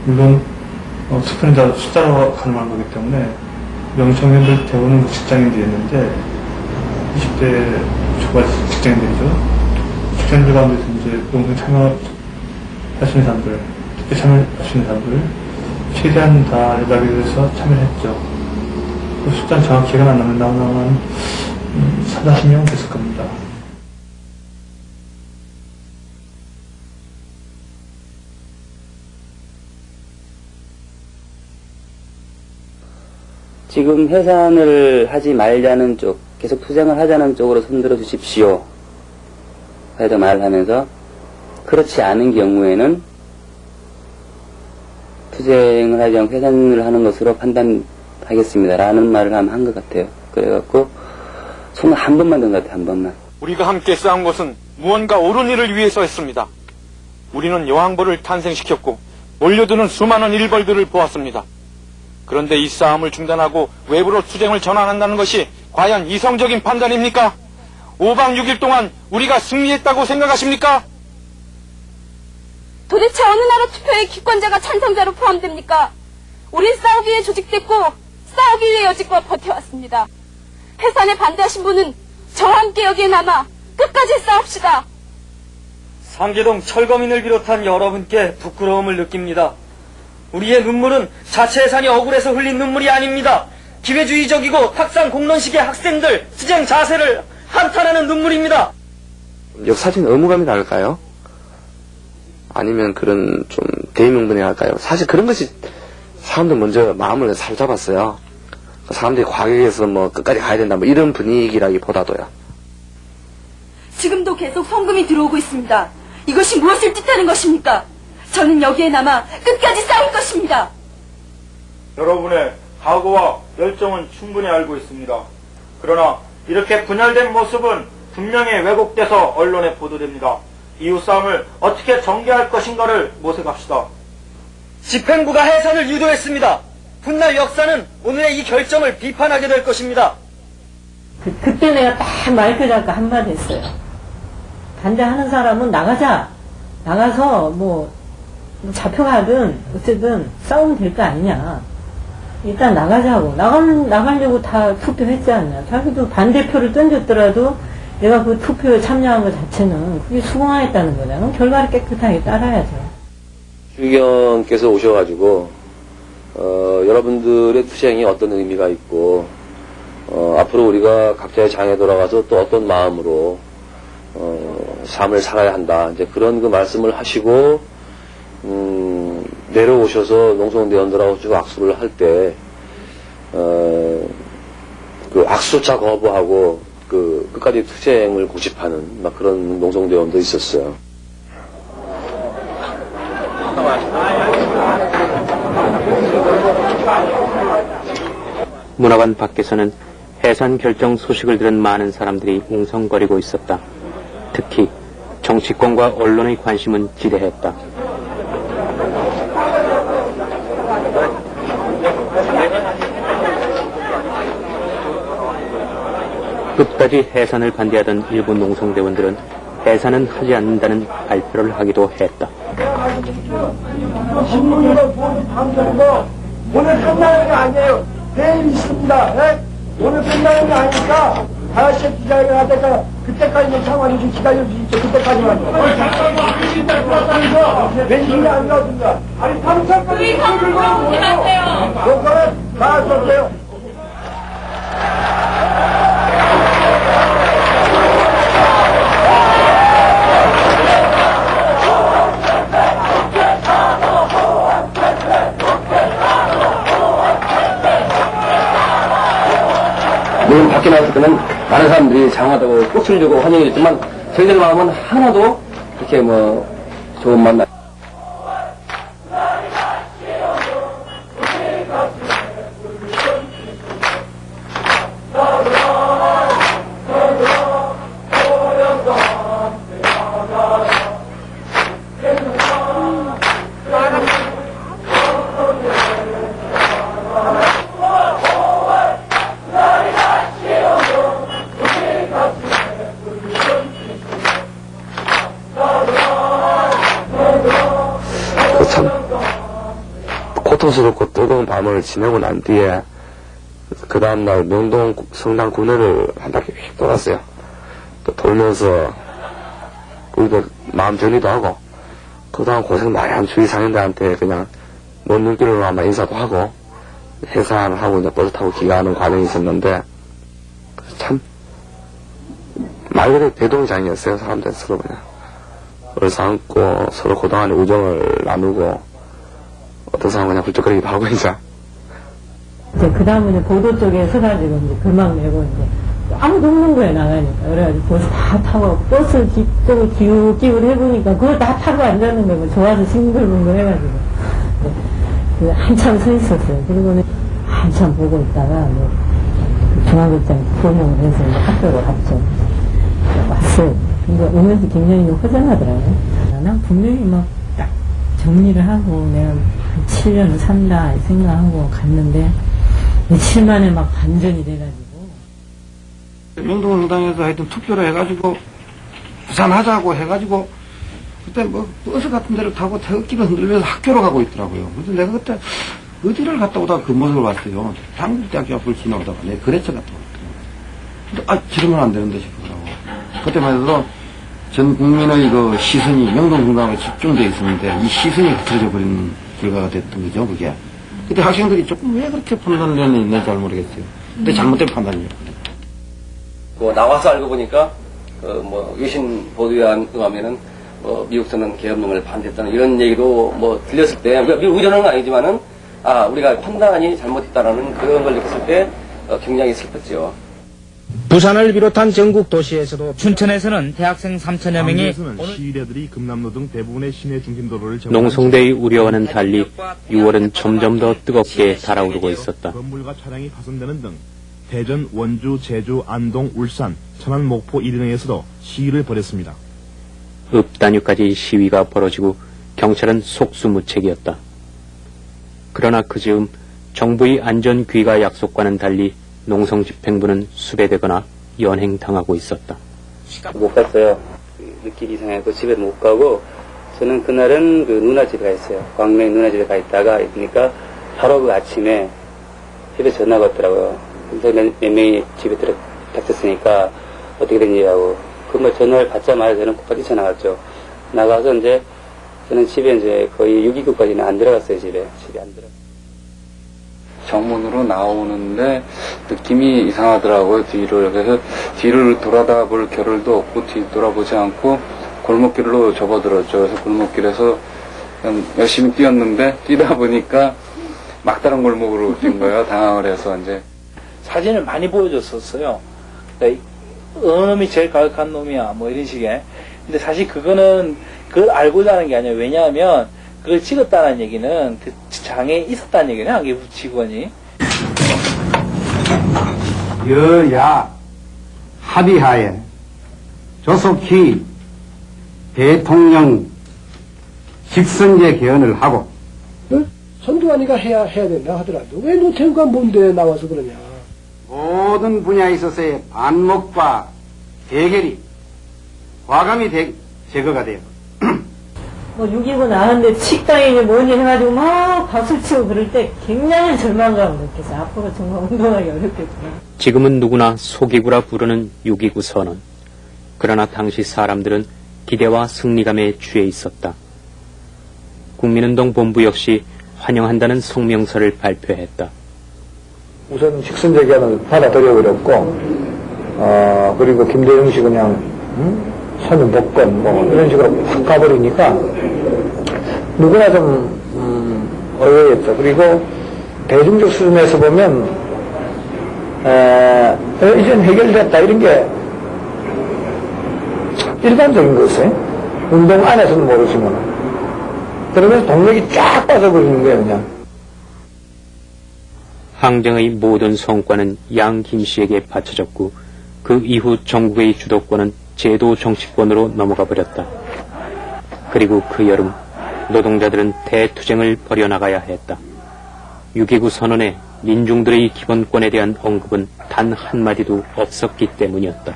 물론 스프는 다 숫자로 가늠한 거기 때문에 명청년들 대부분은 직장인들이었는데 20대 초반 직장인들이죠. 직장인들 가운데서 이제 농성 참여하시는 사람들, 특히 참여하시는 사람들 최대한 다 연락이 돼서 참여를 했죠. 그 숫자는 정확히 기억은 안 나면 나오면 30-40명 됐을 겁니다. 지금 해산을 하지 말자는 쪽, 계속 투쟁을 하자는 쪽으로 손들어 주십시오. 해도 말을 하면서, 그렇지 않은 경우에는 투쟁을 하지 않고 해산을 하는 것으로 판단하겠습니다. 라는 말을 한 것 같아요. 그래갖고, 손을 한 번만 든 것 같아요, 한 번만. 우리가 함께 싸운 것은 무언가 옳은 일을 위해서 했습니다. 우리는 여왕벌을 탄생시켰고, 몰려드는 수많은 일벌들을 보았습니다. 그런데 이 싸움을 중단하고 외부로 투쟁을 전환한다는 것이 과연 이성적인 판단입니까? 5박 6일 동안 우리가 승리했다고 생각하십니까? 도대체 어느 나라 투표에 기권자가 찬성자로 포함됩니까? 우린 싸우기 위해 조직됐고 싸우기 위해 여지껏 버텨왔습니다. 해산에 반대하신 분은 저와 함께 여기에 남아 끝까지 싸웁시다. 상계동 철거민을 비롯한 여러분께 부끄러움을 느낍니다. 우리의 눈물은 자체 해산이 억울해서 흘린 눈물이 아닙니다. 기회주의적이고 탁상 공론식의 학생들 투쟁 자세를 한탄하는 눈물입니다. 역사적인 의무감이 나을까요? 아니면 그런 좀 대의명분이 할까요? 사실 그런 것이 사람들 먼저 마음을 사로잡았어요. 사람들이 과격해서 뭐 끝까지 가야 된다 뭐 이런 분위기라기보다도요. 지금도 계속 성금이 들어오고 있습니다. 이것이 무엇을 뜻하는 것입니까? 저는 여기에 남아 끝까지 싸울 것입니다. 여러분의 각오와 열정은 충분히 알고 있습니다. 그러나 이렇게 분열된 모습은 분명히 왜곡돼서 언론에 보도됩니다. 이웃싸움을 어떻게 전개할 것인가를 모색합시다. 집행부가 해산을 유도했습니다. 훗날 역사는 오늘의 이 결정을 비판하게 될 것입니다. 그때 내가 딱 마이크 잡고 한마디 했어요. 반대하는 사람은 나가자. 나가서 뭐 잡혀가든 어쨌든 싸우면 될 거 아니냐. 일단 나가자고. 나가려고 다 투표했지 않냐. 자기도 반대표를 던졌더라도 내가 그 투표에 참여한 것 자체는 그게 수긍하겠다는 거잖아. 결과를 깨끗하게 따라야죠. 주경께서 오셔가지고 여러분들의 투쟁이 어떤 의미가 있고 앞으로 우리가 각자의 장에 돌아가서 또 어떤 마음으로 삶을 살아야 한다. 이제 그런 그 말씀을 하시고 내려오셔서 농성대원들하고 쭉 악수를 할 때 그 악수조차 거부하고 그 끝까지 투쟁을 고집하는 막 그런 농성대원도 있었어요. 문화관 밖에서는 해산 결정 소식을 들은 많은 사람들이 웅성거리고 있었다. 특히 정치권과 언론의 관심은 지대했다. 끝까지 해산을 반대하던 일부 농성대원들은 해산은 하지 않는다는 발표를 하기도 했다. 신문으로 보도한 거 오늘 끝나는 게 아니에요. 내일 있습니다. 네? 오늘 끝나는 게 아니니까 다시 기자회견 하다가 그때까지는 상황이 기다려주십시오. 그때까지만. 왠지 안 나옵니다. 아니 당선까지 당선까지 못하세요. 그거는 다 썼어요. 물론 밖에 나왔을 때는 많은 사람들이 장하다고 꽃을 주고 환영했지만 저희들 마음은 하나도 그렇게 뭐 좋은 만 고통스럽고 뜨거운 밤을 지내고 난 뒤에 그 다음날 명동 성당 군회를 한 바퀴 휙 돌았어요. 또 돌면서 우리도 마음 정리도 하고 그동안 고생 많이 한 주위 상인들한테 그냥 먼 눈길로 아마 인사도 하고 해산하고 이제 버스 타고 귀가하는 과정이 있었는데 참 말 그대로 대동장이었어요. 사람들 서로 그냥 얼싸안고 서로 그동안의 우정을 나누고 어떤 사람은 그냥 훌쩍거리기도 하고 이제 그 다음에 이제 보도 쪽에 서가지고 이제 글막 내고 이제 아무도 없는 거예요, 나가니까. 그래가지고 버스 다 타고 버스 뒷쪽을 기웃기웃 해보니까 그걸 다 타고 앉았는 거예요. 좋아서 싱글벙글 해가지고. 네. 한참 서 있었어요. 그리고는 한참 보고 있다가 뭐 중앙극장 포용을 해서 이제 학교로 갔죠. 왔어요. 근데 오면서 굉장히 허전하더라고요. 난 분명히 막 딱 정리를 하고 내가 한 7년을 산다 생각하고 갔는데 며칠 만에 막 반전이 돼가지고. 명동성당에서 하여튼 투표를 해가지고 부산하자고 해가지고 그때 뭐 버스 같은 데를 타고 태극기를 흔들면서 학교로 가고 있더라고요. 그래서 내가 그때 어디를 갔다 오다가 그 모습을 봤어요. 당국대학교 앞을 지나오다가 내가 거래처 갔다 왔더라고요. 근데 저러면 안 되는데 싶더라고. 그때만 해도 전 국민의 그 시선이 명동성당에 집중되어 있었는데 이 시선이 흐트러져 버리는 결과가 됐던 거죠, 그게. 그때 학생들이 조금 왜 그렇게 판단을 했는지 잘 모르겠어요. 근데 잘못된 판단이에요. 뭐 나와서 알고 보니까 외신 보도에 의하면은 미국서는 계엄령을 반대했다는 이런 얘기도 뭐 들렸을 때 미국 의전은 아니지만은 우리가 판단이 잘못했다라는 그런 걸 느꼈을 때 굉장히 슬펐죠. 부산을 비롯한 전국 도시에서도 춘천에서는 대학생 3천여 명이 시위대들이 금남로 등 대부분의 시내 중심도로를 농성대의 우려와는 달리 6월은 점점 더 뜨겁게 달아오르고 있었다. 건물과 차량이 파손되는 등 대전, 원주, 제주, 안동, 울산, 천안, 목포 1등에서도 시위를 벌였습니다. 읍단위까지 시위가 벌어지고 경찰은 속수무책이었다. 그러나 그 즈음 정부의 안전귀가 약속과는 달리 농성집행부는 수배되거나 연행당하고 있었다. 못 갔어요. 느낌이 이상해서 집에 못 가고 저는 그날은 그 누나 집에 가 있어요. 광명 누나 집에 가 있다가 있으니까 바로 그 아침에 집에 전화가 왔더라고요. 그래서 몇 명이 집에 닥쳤으니까 어떻게 된지 하고 그 뭐 전화를 받자마자 저는 급하게 뛰쳐나갔죠. 나가서 이제 저는 집에 이제 거의 6.29까지는 안 들어갔어요. 집에 안 들어. 정문으로 나오는데 느낌이 이상하더라고요. 그래서 뒤를 돌아다 볼 겨를도 없고 뒤돌아보지 않고 골목길로 접어들었죠. 그래서 골목길에서 그냥 열심히 뛰었는데 뛰다 보니까 막다른 골목으로 뛴 거예요. 당황을 해서 이제 사진을 많이 보여줬었어요. 그러니까 어느 놈이 제일 가격한 놈이야 뭐 이런 식의. 근데 사실 그거는 그걸 알고자 하는 게 아니에요. 왜냐하면 그걸 찍었다는 얘기는 그 장에 있었다는 얘기는 한기부 직원이. 여야 합의하에 조속히 대통령 직선제 개헌을 하고 선두환이가 해야 된다 하더라도 왜 노태우가 뭔데 나와서 그러냐. 모든 분야에 있어서의 반목과 대결이 과감히 제거가 돼요. 뭐 6.29 나왔는데 식당에 뭐니 해가지고 막 박수를 치고 그럴 때 굉장히 절망감을 느꼈어요. 앞으로 정말 운동하기 어렵겠구나. 지금은 누구나 속이구라 부르는 6.29 선언. 그러나 당시 사람들은 기대와 승리감에 취해 있었다. 국민운동 본부 역시 환영한다는 성명서를 발표했다. 우선 직선제 개헌을 받아들여버렸고 그리고 김대중 씨 그냥 선임 복권 뭐 이런 식으로 확 가버리니까 누구나 좀 의외였죠. 그리고 대중적 수준에서 보면 이젠 해결됐다 이런 게 일반적인 거였어요. 운동 안에서는 모르지만 그러면서 동력이 쫙 빠져버리는 거예요. 그냥. 항쟁의 모든 성과는 양 김씨에게 바쳐졌고 그 이후 전국의 주도권은 제도 정치권으로 넘어가 버렸다. 그리고 그 여름 노동자들은 대투쟁을 벌여나가야 했다. 6.29 선언에 민중들의 기본권에 대한 언급은 단 한마디도 없었기 때문이었다.